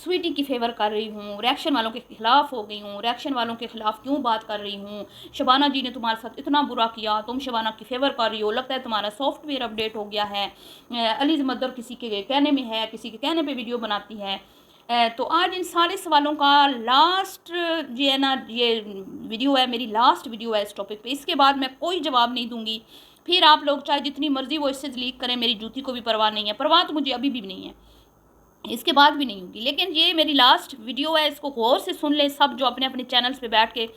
स्वीटी की फेवर कर रही हूँ, रिएक्शन वालों के खिलाफ हो गई हूँ, रिएक्शन वालों के खिलाफ क्यों बात कर रही हूँ, शबाना जी ने तुम्हारे साथ इतना बुरा किया, तुम शबाना की फेवर कर रही हो, लगता है तुम्हारा सॉफ्टवेयर अपडेट हो गया है, अली मदर किसी के कहने में है, किसी के कहने पे वीडियो बनाती है। तो आज इन सारे सवालों का लास्ट ये है ना, ये वीडियो है, मेरी लास्ट वीडियो है इस टॉपिक पे। इसके बाद मैं कोई जवाब नहीं दूंगी। फिर आप लोग चाहे जितनी मर्जी वॉइसेस लीक करें, मेरी जूती को भी परवाह नहीं है। परवाह तो मुझे अभी भी नहीं है, इसके बाद भी नहीं होगी। लेकिन ये मेरी लास्ट वीडियो है, इसको गौर से सुन लें सब जो अपने अपने चैनल्स पे बैठ के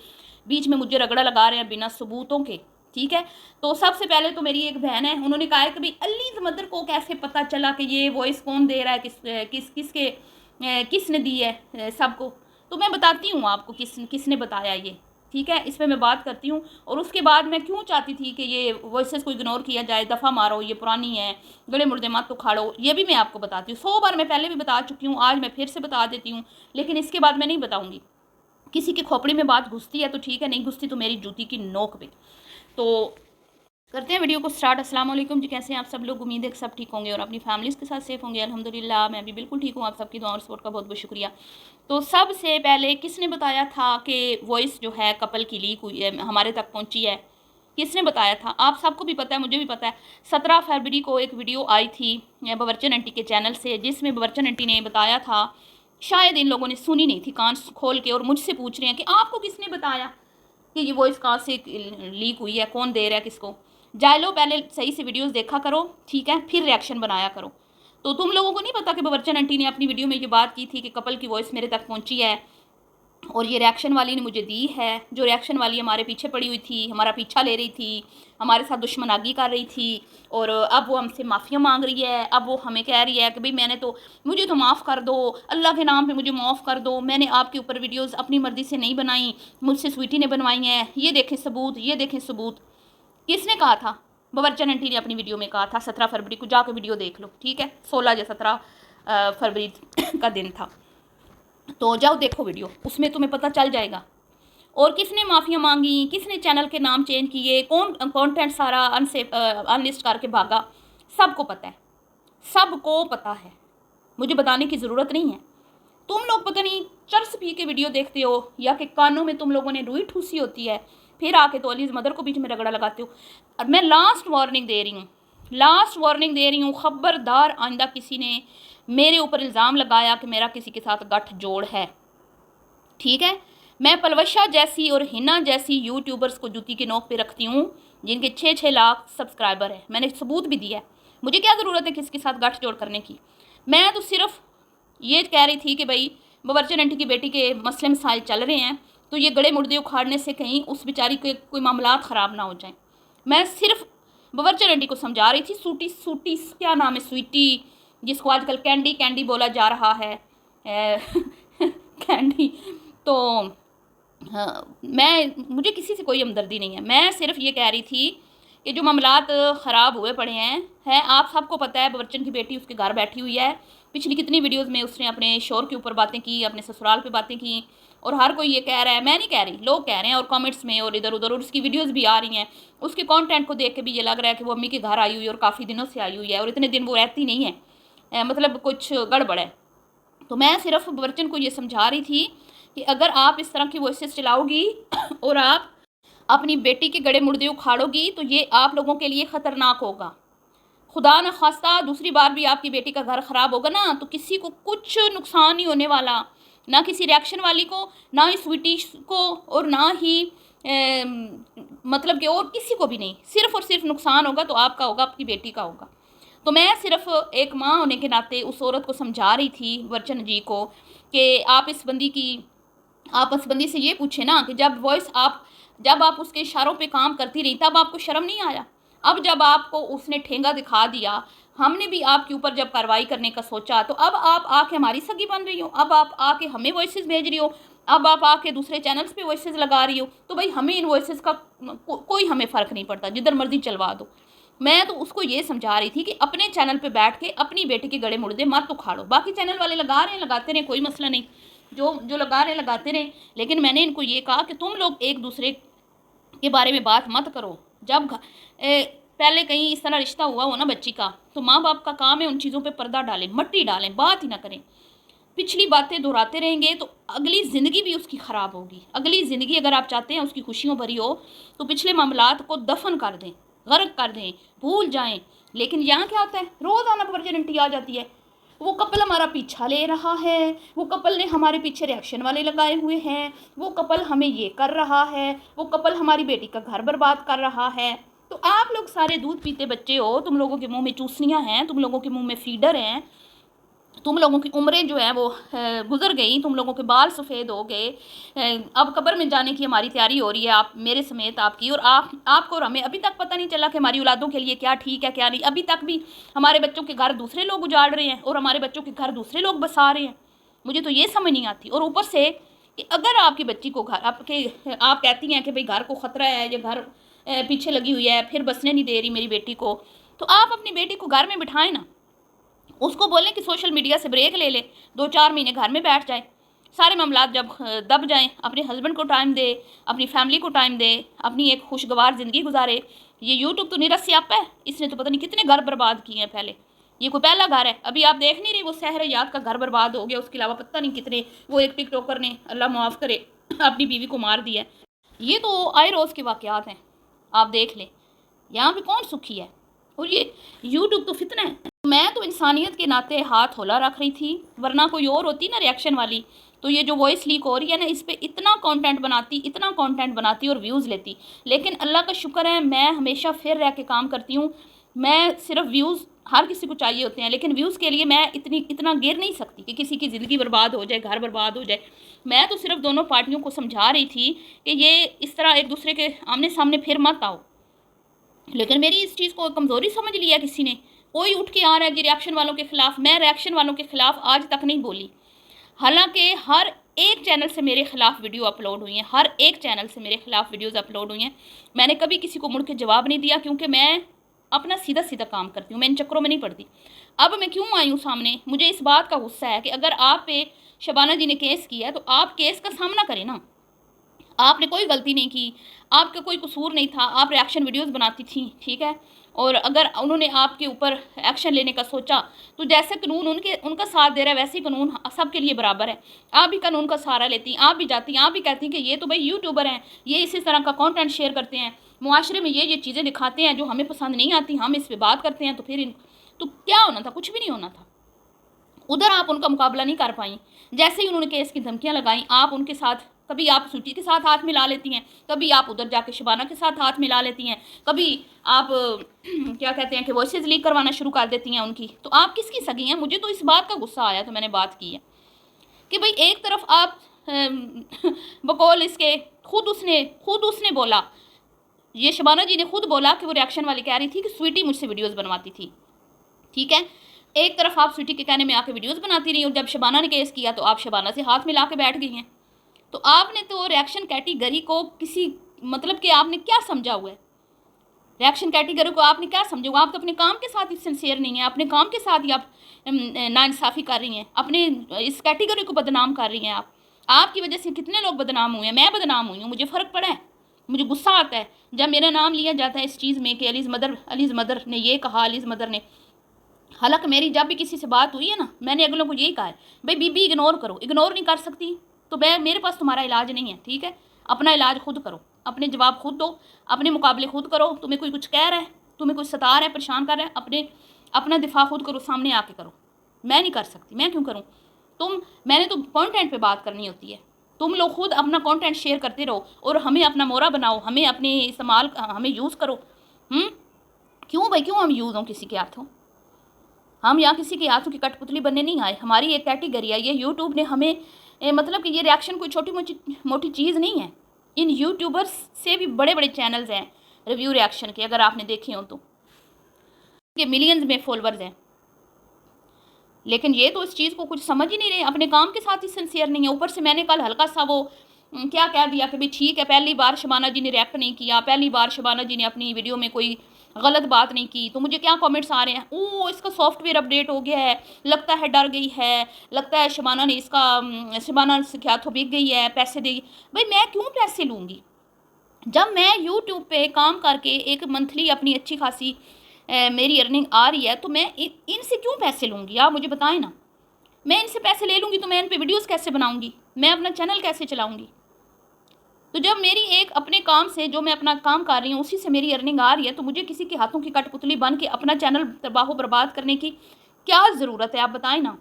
बीच में मुझे रगड़ा लगा रहे हैं बिना सबूतों के, ठीक है। तो सबसे पहले तो मेरी एक बहन है, उन्होंने कहा है कि भाई अली मदर को कैसे पता चला कि ये वॉइस कौन दे रहा है, किसने दी है सबको। तो मैं बताती हूँ आपको किसने बताया ये, ठीक है। इस पर मैं बात करती हूँ। और उसके बाद मैं क्यों चाहती थी कि ये वॉइसेस को इग्नोर किया जाए, दफ़ा मारो, ये पुरानी है, गले मुर्दे मत उखाड़ो, ये भी मैं आपको बताती हूँ। 100 बार मैं पहले भी बता चुकी हूँ, आज मैं फिर से बता देती हूँ, लेकिन इसके बाद मैं नहीं बताऊँगी। किसी की खोपड़ी में बात घुसती है तो ठीक है, नहीं घुसती तो मेरी जूती की नोक पे। तो करते हैं वीडियो को स्टार्ट। अस्सलाम वालेकुम जी, कैसे हैं आप सब लोग? उम्मीद है कि सब ठीक होंगे और अपनी फैमिलीज़ के साथ सेफ होंगे। अल्हम्दुलिल्लाह मैं भी बिल्कुल ठीक हूँ। आप सबकी दुआ और सपोर्ट का बहुत बहुत शुक्रिया। तो सबसे पहले किसने बताया था कि वॉइस जो है कपल की लीक हुई है, हमारे तक पहुँची है? किसने बताया था? आप सबको भी पता है, मुझे भी पता है। 17 फरवरी को एक वीडियो आई थी बवरचन आंटी के चैनल से, जिसमें बवरचन आंटी ने बताया था। शायद इन लोगों ने सुनी नहीं थी कान खोल के, और मुझसे पूछ रहे हैं कि आपको किसने बताया कि ये वॉइस कहाँ से लीक हुई है, कौन दे रहा है किसको। जाए पहले सही से वीडियोस देखा करो, ठीक है, फिर रिएक्शन बनाया करो। तो तुम लोगों को नहीं पता कि बवरचन आंटी ने अपनी वीडियो में ये बात की थी कि कपल की वॉइस मेरे तक पहुंची है और ये रिएक्शन वाली ने मुझे दी है। जो रिएक्शन वाली हमारे पीछे पड़ी हुई थी, हमारा पीछा ले रही थी, हमारे साथ दुश्मनागी कर रही थी, और अब वो हमसे माफ़िया मांग रही है। अब वो हमें कह रही है कि भाई मुझे तो माफ़ कर दो, अल्लाह के नाम पे मुझे माफ़ कर दो, मैंने आपके ऊपर वीडियोस अपनी मर्ज़ी से नहीं बनाई, मुझसे स्वीटी ने बनवाई हैं, ये देखें सबूत, ये देखें सबूत। किसने कहा था? बवरचन आंटी ने अपनी वीडियो में कहा था। 17 फरवरी को जाकर वीडियो देख लो, ठीक है। 16 या 17 फरवरी का दिन था, तो जाओ देखो वीडियो, उसमें तुम्हें पता चल जाएगा। और किसने माफ़िया मांगी, किसने चैनल के नाम चेंज किए, कौन कंटेंट सारा अनलिस्ट करके भागा, सबको पता है, सबको पता है, मुझे बताने की ज़रूरत नहीं है। तुम लोग पता नहीं चर्स पी के वीडियो देखते हो, या कि कानों में तुम लोगों ने रुई ठूसी होती है, फिर आके तो अलीज़ मदर को बीच में रगड़ा लगाते हो। और मैं लास्ट वार्निंग दे रही हूँ, लास्ट वार्निंग दे रही हूँ, खबरदार आइंदा किसी ने मेरे ऊपर इल्ज़ाम लगाया कि मेरा किसी के साथ गठ जोड़ है, ठीक है। मैं पलवशा जैसी और हिना जैसी यूट्यूबर्स को जूती के नोक पे रखती हूँ, जिनके 6-6 लाख सब्सक्राइबर है। मैंने सबूत भी दिया है, मुझे क्या ज़रूरत है किसके साथ गठ जोड़ करने की। मैं तो सिर्फ ये कह रही थी कि भाई बवरचन आंटी की बेटी के मसले मसाइल चल रहे हैं, तो ये गड़े मुर्दे उखाड़ने से कहीं उस बेचारी के कोई मामलात ख़राब ना हो जाए। मैं सिर्फ बवरचन आंटी को समझा रही थी। सूटी क्या नाम है, स्वीटी, जिसको आजकल कैंडी कैंडी बोला जा रहा है, कैंडी। तो मुझे किसी से कोई हमदर्दी नहीं है। मैं सिर्फ ये कह रही थी कि जो मामलात ख़राब हुए पड़े हैं आप सबको पता है। बवरचन की बेटी उसके घर बैठी हुई है, पिछली कितनी वीडियोस में उसने अपने शोर के ऊपर बातें की, अपने ससुराल पे बातें की, और हर कोई ये कह रहा है, मैं नहीं कह रही, लोग कह रहे हैं, और कमेंट्स में और इधर उधर, और उसकी वीडियोस भी आ रही हैं। उसके कंटेंट को देख के भी ये लग रहा है कि वो अम्मी के घर आई हुई है और काफ़ी दिनों से आई हुई है, और इतने दिन वो रहती नहीं है, मतलब कुछ गड़बड़ है। तो मैं सिर्फ बवरचन को ये समझा रही थी कि अगर आप इस तरह की वॉइसेस चलाओगी और आप अपनी बेटी के गड़े मुर्दे उखाड़ोगी, तो ये आप लोगों के लिए ख़तरनाक होगा। खुदा न खास्ता दूसरी बार भी आपकी बेटी का घर ख़राब होगा ना, तो किसी को कुछ नुकसान नहीं होने वाला, ना किसी रिएक्शन वाली को, ना ही स्वीटी को, और ना ही मतलब कि और किसी को भी नहीं। सिर्फ़ और सिर्फ नुकसान होगा तो आपका होगा, आपकी बेटी का होगा। तो मैं सिर्फ एक माँ होने के नाते उस औरत को समझा रही थी, बवरचन जी को, कि आप इस बंदी से ये पूछे ना कि जब आप उसके इशारों पे काम करती रही, तब आपको शर्म नहीं आया? अब जब आपको उसने ठेंगा दिखा दिया, हमने भी आपके ऊपर जब कार्रवाई करने का सोचा, तो अब आप आके हमारी सगी बन रही हो, अब आप आके हमें वॉइसेस भेज रही हो, अब आप आके दूसरे चैनल्स पे वॉइसेस लगा रही हो। तो भाई हमें इन वॉइसेस का कोई हमें फ़र्क नहीं पड़ता, जिधर मर्जी चलवा दो। मैं तो उसको ये समझा रही थी कि अपने चैनल पे बैठ के अपनी बेटी के गड़े मुर्दे मत उखाड़ो। बाकी चैनल वाले लगा रहे हैं, लगाते रहे, कोई मसला नहीं, जो लगा रहे हैं लगाते रहे। लेकिन मैंने इनको ये कहा कि तुम लोग एक दूसरे के बारे में बात मत करो। जब पहले कहीं इस तरह रिश्ता हुआ हो ना बच्ची का, तो माँ बाप का काम है उन चीज़ों पे पर्दा डालें, मट्टी डालें, बात ही ना करें। पिछली बातें दोहराते रहेंगे तो अगली ज़िंदगी भी उसकी ख़राब होगी। अगली ज़िंदगी अगर आप चाहते हैं उसकी खुशियों भरी हो तो पिछले मामलात को दफन कर दें, गर्क कर दें, भूल जाएं। लेकिन यहाँ क्या होता है, रोज़ाना प्रेजेंटी आ जाती है, वो कपल हमारा पीछा ले रहा है, वो कपल ने हमारे पीछे रिएक्शन वाले लगाए हुए हैं, वो कपल हमें ये कर रहा है, वो कपल हमारी बेटी का घर बर्बाद कर रहा है। तो आप लोग सारे दूध पीते बच्चे हो, तुम लोगों के मुंह में चूसनियाँ हैं, तुम लोगों के मुंह में फीडर हैं, तुम लोगों की उम्रें जो है वो गुजर गई, तुम लोगों के बाल सफ़ेद हो गए। अब कब्र में जाने की हमारी तैयारी हो रही है, आप मेरे समेत आपकी, और आपको और हमें अभी तक पता नहीं चला कि हमारी औलादों के लिए क्या ठीक है क्या नहीं। अभी तक भी हमारे बच्चों के घर दूसरे लोग उजाड़ रहे हैं और हमारे बच्चों के घर दूसरे लोग बसा रहे हैं। मुझे तो ये समझ नहीं आती। और ऊपर से कि अगर आपकी बच्ची को घर आप कहती हैं कि भाई घर को ख़तरा है, या घर पीछे लगी हुई है, फिर बसने नहीं दे रही मेरी बेटी को, तो आप अपनी बेटी को घर में बिठाएं ना। उसको बोलें कि सोशल मीडिया से ब्रेक ले ले, 2-4 महीने घर में बैठ जाए, सारे मामलात जब दब जाएं, अपने हस्बैंड को टाइम दे, अपनी फैमिली को टाइम दे, अपनी एक खुशगवार ज़िंदगी गुजारे। ये यूट्यूब तो निरस स्यापा है, इसने तो पता नहीं कितने घर बर्बाद किए हैं पहले। ये कोई पहला घर है, अभी आप देख नहीं रही वो सहरयाद का घर बर्बाद हो गया, उसके अलावा पता नहीं कितने, वो एक टिकटॉकर ने अल्लाह माफ़ करे अपनी बीवी को मार दिया। ये तो आए रोज़ के वाक़यात हैं, आप देख लें। यहाँ पे कौन सुखी है? और ये यूट्यूब तो फितना है। मैं तो इंसानियत के नाते हाथ होला रख रही थी, वरना कोई और होती ना रिएक्शन वाली, तो ये जो वॉइस लीक हो रही है ना, इस पर इतना कंटेंट बनाती और व्यूज़ लेती। लेकिन अल्लाह का शुक्र है, मैं हमेशा फिर रह के काम करती हूँ। मैं सिर्फ व्यूज़ हर किसी को चाहिए होते हैं, लेकिन व्यूज़ के लिए मैं इतना गिर नहीं सकती कि किसी की ज़िंदगी बर्बाद हो जाए, घर बर्बाद हो जाए। मैं तो सिर्फ दोनों पार्टियों को समझा रही थी कि ये इस तरह एक दूसरे के आमने सामने फिर मत आओ। लेकिन मेरी इस चीज़ को कमज़ोरी समझ लिया किसी ने, कोई उठ के आ रहा है जी रिएक्शन वालों के ख़िलाफ़। मैं रिएक्शन वालों के ख़िलाफ़ आज तक नहीं बोली, हालांकि हर एक चैनल से मेरे ख़िलाफ़ वीडियो अपलोड हुई हैं, हर एक चैनल से मेरे ख़िलाफ़ वीडियोज़ अपलोड हुई हैं। मैंने कभी किसी को मुड़ के जवाब नहीं दिया, क्योंकि मैं अपना सीधा सीधा काम करती हूँ, मैं इन चक्करों में नहीं पड़ती। अब मैं क्यों आई हूँ सामने, मुझे इस बात का गुस्सा है कि अगर आप पे शबाना जी ने केस किया है तो आप केस का सामना करें ना। आपने कोई गलती नहीं की, आपका कोई कसूर नहीं था, आप रिएक्शन वीडियोस बनाती थी, ठीक है। और अगर उन्होंने आपके ऊपर एक्शन लेने का सोचा तो जैसे कानून उनका साथ दे रहा है, वैसे ही कानून सबके लिए बराबर है। आप भी कानून का सहारा लेती, आप भी जाती, आप भी कहती कि ये तो भाई यूट्यूबर हैं, ये इसी तरह का कंटेंट शेयर करते हैं, मुआशरे में ये चीज़ें दिखाते हैं जो हमें पसंद नहीं आती, हम इस पर बात करते हैं। तो फिर तो क्या होना था? कुछ भी नहीं होना था। उधर आप उनका मुकाबला नहीं कर पाई। जैसे ही उन्होंने केस की धमकियाँ लगाई, आप उनके साथ, कभी आप स्वीटी के साथ हाथ मिला लेती हैं, कभी आप उधर जाके शबाना के साथ हाथ मिला लेती हैं, कभी आप क्या कहते हैं कि वॉइसेस लीक करवाना शुरू कर देती हैं उनकी। तो आप किसकी सगी हैं? मुझे तो इस बात का गुस्सा आया, तो मैंने बात की है कि भाई एक तरफ आप बकौल इसके खुद उसने बोला, ये शबाना जी ने खुद बोला कि वो रिएक्शन वाली कह रही थी कि स्वीटी मुझसे वीडियोज़ बनवाती थी, ठीक है। एक तरफ आप स्वीटी के कहने में आके वीडियोज़ बनाती रही, और जब शबाना ने केस किया तो आप शबाना से हाथ मिला के बैठ गई हैं। तो आपने तो रिएक्शन कैटेगरी को किसी मतलब कि आपने क्या समझा हुआ है? रिएक्शन कैटेगरी को आपने क्या समझा हुआ? आप तो अपने काम के साथ ही सिंसियर नहीं है, अपने काम के साथ ही आप नाइंसाफ़ी कर रही हैं, अपने इस कैटेगरी को बदनाम कर रही हैं। आपकी वजह से कितने लोग बदनाम हुए हैं, मैं बदनाम हुई हूँ, मुझे फ़र्क पड़ा है। मुझे गुस्सा आता है जब मेरा नाम लिया जाता है इस चीज़ में कि अलीज़ मदर ने ये कहा, अलीज़ मदर ने। हालांकि मेरी जब भी किसी से बात हुई है ना, मैंने अगलों को यही कहा है, भाई बीबी इग्नोर करो, इग्नोर नहीं कर सकती तो मेरे पास तुम्हारा इलाज नहीं है, ठीक है। अपना इलाज खुद करो, अपने जवाब खुद दो, अपने मुकाबले खुद करो। तुम्हें कोई कुछ कह रहा है, तुम्हें कोई सता रहा है, परेशान कर रहा है, अपना दिफा खुद करो, सामने आके करो। मैं नहीं कर सकती, मैं क्यों करूँ? मैंने तो कंटेंट पे बात करनी होती है। तुम लोग खुद अपना कंटेंट शेयर करते रहो और हमें अपना मोहरा बनाओ, हमें अपने इस्तेमाल, हमें यूज़ करो। क्यों भाई, क्यों हम यूज़ हों किसी के हाथों? हम यहाँ किसी के हाथों की कठपुतली बनने नहीं आए। हमारी एक कैटेगरी है, ये यूट्यूब ने हमें मतलब कि ये रिएक्शन कोई छोटी मोटी चीज़ नहीं है। इन यूट्यूबर्स से भी बड़े बड़े चैनल्स हैं रिव्यू रिएक्शन के, अगर आपने देखे हो तो, ये मिलियंस में फॉलोअर्स हैं। लेकिन ये तो इस चीज़ को कुछ समझ ही नहीं रहे, अपने काम के साथ ही सिंसियर नहीं है। ऊपर से मैंने कल हल्का सा वो क्या कह दिया कि भाई ठीक है, पहली बार शबाना जी ने रिएक्ट नहीं किया, पहली बार शबाना जी ने अपनी वीडियो में कोई गलत बात नहीं की, तो मुझे क्या कमेंट्स आ रहे हैं, ओ इसका सॉफ्टवेयर अपडेट हो गया है, लगता है डर गई है, लगता है शबाना से क्या तो बिक गई है, पैसे देगी। भाई मैं क्यों पैसे लूँगी? जब मैं यूट्यूब पे काम करके एक मंथली अपनी अच्छी खासी मेरी अर्निंग आ रही है, तो मैं इनसे क्यों पैसे लूँगी? आप मुझे बताएं ना। मैं इनसे पैसे ले लूँगी तो मैं इन पे वीडियोस कैसे बनाऊँगी, मैं अपना चैनल कैसे चलाऊँगी। तो जब मेरी एक अपने काम से जो मैं अपना काम कर रही हूँ उसी से मेरी अर्निंग आ रही है, तो मुझे किसी के हाथों की कठपुतली बन के अपना चैनल तबाह बर्बाद करने की क्या ज़रूरत है, आप बताएं ना।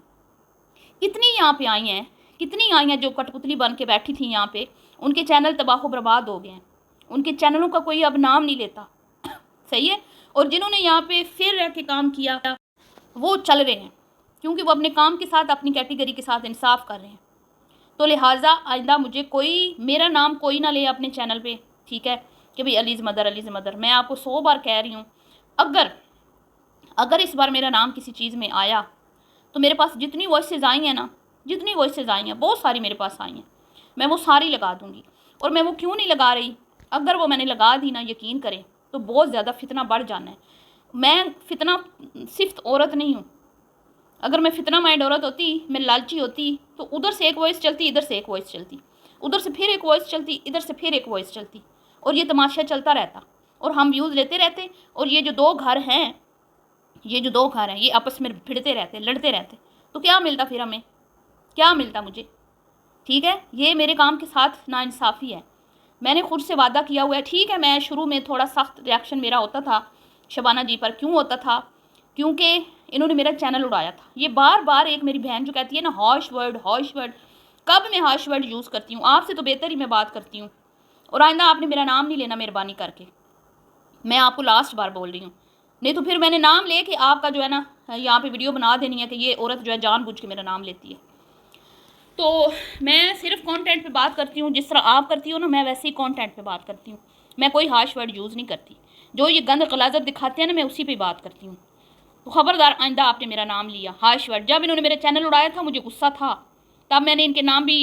कितनी यहाँ पे आई हैं, कितनी आई हैं जो कठपुतली बन के बैठी थी यहाँ पे, उनके चैनल तबाह बर्बाद हो गए हैं, उनके चैनलों का कोई अब नाम नहीं लेता। सही है। और जिन्होंने यहाँ पे फिर रह के काम किया वो चल रहे हैं, क्योंकि वो अपने काम के साथ अपनी कैटेगरी के साथ इंसाफ कर रहे हैं। तो लिहाजा आइंदा मुझे कोई मेरा नाम कोई ना ले अपने चैनल पे, ठीक है, कि भाई अलीज़ मदर अलीज़ मदर। मैं आपको 100 बार कह रही हूँ, अगर इस बार मेरा नाम किसी चीज़ में आया तो मेरे पास जितनी वॉइसेस आई हैं ना, जितनी वॉइसेस आई हैं बहुत सारी मेरे पास आई हैं, मैं वो सारी लगा दूँगी। और मैं वो क्यों नहीं लगा रही, अगर वो मैंने लगा दी ना, यकीन करें तो बहुत ज़्यादा फितना बढ़ जाना है। मैं फितना सिर्फ औरत नहीं हूँ, अगर मैं फितना माइंड औरत होती, मैं लालची होती, तो उधर से एक वॉइस चलती, इधर से एक वॉइस चलती, उधर से फिर एक वॉइस चलती, इधर से फिर एक वॉइस चलती, और ये तमाशा चलता रहता और हम व्यूज़ लेते रहते। और ये जो दो घर हैं ये आपस में भिड़ते रहते, लड़ते रहते, तो क्या मिलता फिर हमें, क्या मिलता मुझे। ठीक है, ये मेरे काम के साथ नाइंसाफ़ी है। मैंने खुद से वादा किया हुआ है। ठीक है, मैं शुरू में थोड़ा सख्त रिएक्शन मेरा होता था शबाना जी पर। क्यों होता था, क्योंकि इन्होंने मेरा चैनल उड़ाया था। ये बार बार एक मेरी बहन जो कहती है ना हॉश वर्ड, कब मैं हॉश वर्ड यूज़ करती हूँ, आपसे तो बेहतर ही मैं बात करती हूँ। और आइंदा आपने मेरा नाम नहीं लेना मेहरबानी करके, मैं आपको लास्ट बार बोल रही हूँ, नहीं तो फिर मैंने नाम ले कि आपका जो है ना यहाँ पे वीडियो बना देनी है कि ये औरत जो है जानबूझ के मेरा नाम लेती है। तो मैं सिर्फ कंटेंट पे बात करती हूँ, जिस तरह आप करती हो ना, मैं वैसे ही कंटेंट पे बात करती हूँ। मैं कोई हाश वर्ड यूज़ नहीं करती, जो ये गंद गलाजत दिखाते हैं ना, मैं उसी पे बात करती हूँ। तो ख़बरदार आइंदा आपने मेरा नाम लिया हाश वर्ड। जब इन्होंने मेरा चैनल उड़ाया था मुझे गुस्सा था, तब मैंने इनके नाम भी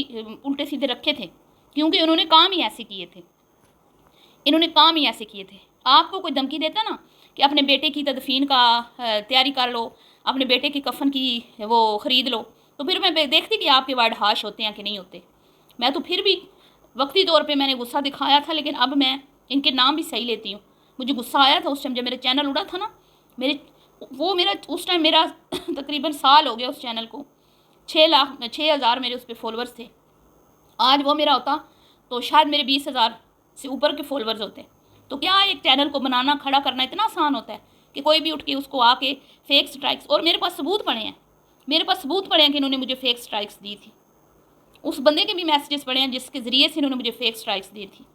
उल्टे सीधे रखे थे, क्योंकि उन्होंने काम ही ऐसे किए थे, आपको कोई धमकी देता ना कि अपने बेटे की तदफीन का तैयारी कर लो, अपने बेटे की कफन की वो ख़रीद लो, तो फिर मैं देखती कि आपके वर्ड हाश होते हैं कि नहीं होते। मैं तो फिर भी वक्ती तौर पे मैंने गुस्सा दिखाया था, लेकिन अब मैं इनके नाम भी सही लेती हूँ। मुझे गुस्सा आया था उस टाइम जब मेरा चैनल उड़ा था ना, उस टाइम मेरा तकरीबन साल हो गया उस चैनल को, 6,000 मेरे उस पर फॉलोअर्स थे। आज वो मेरा होता तो शायद मेरे 20,000 से ऊपर के फॉलोअर्स होते। तो क्या एक चैनल को बनाना, खड़ा करना इतना आसान होता है कि कोई भी उठ के उसको आके फेक स्ट्राइक्स, और मेरे पास सबूत पड़े हैं, कि इन्होंने मुझे फेक स्ट्राइक्स दी थी। उस बंदे के भी मैसेजेस पड़े हैं जिसके ज़रिए से इन्होंने मुझे फेक स्ट्राइक्स दी थी।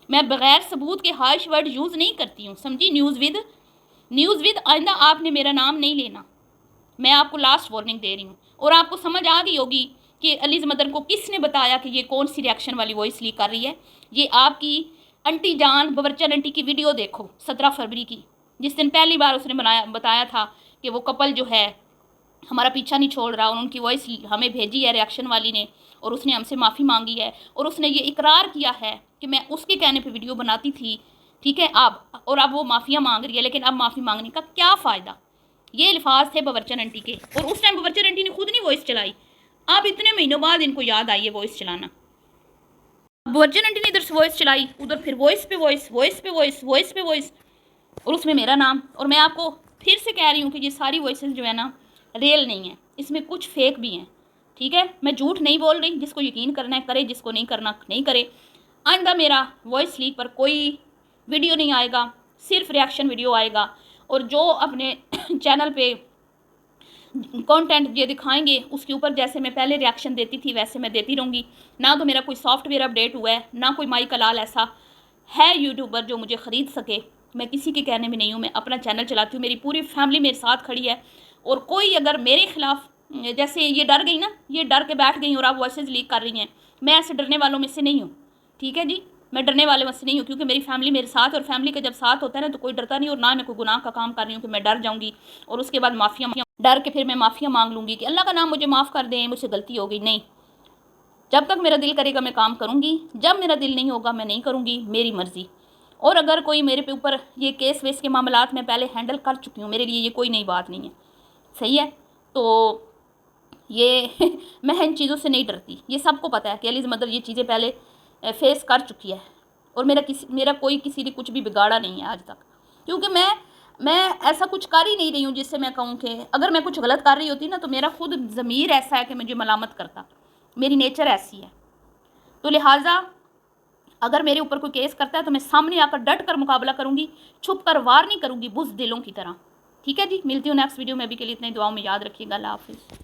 मैं बगैर सबूत के हाश वर्ड यूज़ नहीं करती हूँ, समझी। न्यूज़ विद आइंदा आपने मेरा नाम नहीं लेना, मैं आपको लास्ट वार्निंग दे रही हूँ। और आपको समझ आ गई होगी कि अलीज़ मदर को किसने बताया कि ये कौन सी रिएक्शन वाली वॉइस लीक कर रही है। ये आपकी आंटी जान बबरचन आंटी की वीडियो देखो 17 फरवरी की, जिस दिन पहली बार उसने बताया था कि वो कपल जो है हमारा पीछा नहीं छोड़ रहा, और उनकी वॉइस हमें भेजी है रिएक्शन वाली ने, और उसने हमसे माफ़ी मांगी है, और उसने ये इकरार किया है कि मैं उसके कहने पे वीडियो बनाती थी। ठीक है, अब वो माफ़िया मांग रही है, लेकिन अब माफ़ी मांगने का क्या फ़ायदा। ये अल्फाज थे बबरचन आंटी के, और उस टाइम बबरचन आंटी ने खुद नहीं वॉइस चलाई। अब इतने महीनों बाद इनको याद आई है वॉइस चलाना। बबरचन आंटी ने इधर से वॉइस चलाई, उधर फिर वॉइस पे वॉइस, और उसमें मेरा नाम। और मैं आपको फिर से कह रही हूँ कि ये सारी वॉइसेस जो है ना रियल नहीं है, इसमें कुछ फेक भी हैं। ठीक है, मैं झूठ नहीं बोल रही, जिसको यकीन करना है करे, जिसको नहीं करना नहीं करे। आइंदा मेरा वॉइस लीक पर कोई वीडियो नहीं आएगा, सिर्फ रिएक्शन वीडियो आएगा। और जो अपने चैनल पे कंटेंट ये दिखाएंगे उसके ऊपर जैसे मैं पहले रिएक्शन देती थी वैसे मैं देती रहूँगी। ना तो मेरा कोई सॉफ्टवेयर अपडेट हुआ है, ना कोई माई कलाल ऐसा है यूट्यूबर जो मुझे ख़रीद सके। मैं किसी के कहने में नहीं हूँ, मैं अपना चैनल चलाती हूँ, मेरी पूरी फैमिली मेरे साथ खड़ी है। और कोई अगर मेरे खिलाफ, जैसे ये डर गई ना, ये डर के बैठ गई और आप वॉइसेस लीक कर रही हैं, मैं ऐसे डरने वालों में से नहीं हूँ। ठीक है जी, मैं डरने वाले में से नहीं हूँ, क्योंकि मेरी फैमिली मेरे साथ, और फैमिली का जब साथ होता है ना तो कोई डरता नहीं। और ना मैं कोई गुनाह का काम कर रही हूँ कि मैं डर जाऊँगी और उसके बाद डर के फिर मैं माफ़िया मांग लूँगी कि अल्लाह का नाम मुझे माफ़ कर दें, मुझसे गलती हो गई। नहीं, जब तक मेरा दिल करेगा मैं काम करूँगी, जब मेरा दिल नहीं होगा मैं नहीं करूँगी, मेरी मर्ज़ी। और अगर कोई मेरे पे ऊपर ये केस वेस के मामलात मैं पहले हैंडल कर चुकी हूँ, मेरे लिए ये कोई नई बात नहीं है। सही है, तो ये मैं इन चीज़ों से नहीं डरती, ये सबको पता है कि अलीज़ मदर ये चीज़ें पहले फेस कर चुकी है। और मेरा कोई किसी ने कुछ भी बिगाड़ा नहीं है आज तक, क्योंकि मैं मैं ऐसा कुछ कर ही नहीं रही हूँ जिससे मैं कहूँ कि अगर मैं कुछ गलत कर रही होती ना तो मेरा खुद ज़मीर ऐसा है कि मुझे मलामत करता, मेरी नेचर ऐसी है। तो लिहाजा अगर मेरे ऊपर कोई केस करता है तो मैं सामने आकर डट कर मुकाबला करूँगी, छुप कर वार नहीं करूँगी बुज़दिलों की तरह। ठीक है जी, मिलती हूँ नेक्स्ट वीडियो में। अभी के लिए इतनी दुआओं में याद रखिएगा। अल्लाह हाफ़िज़।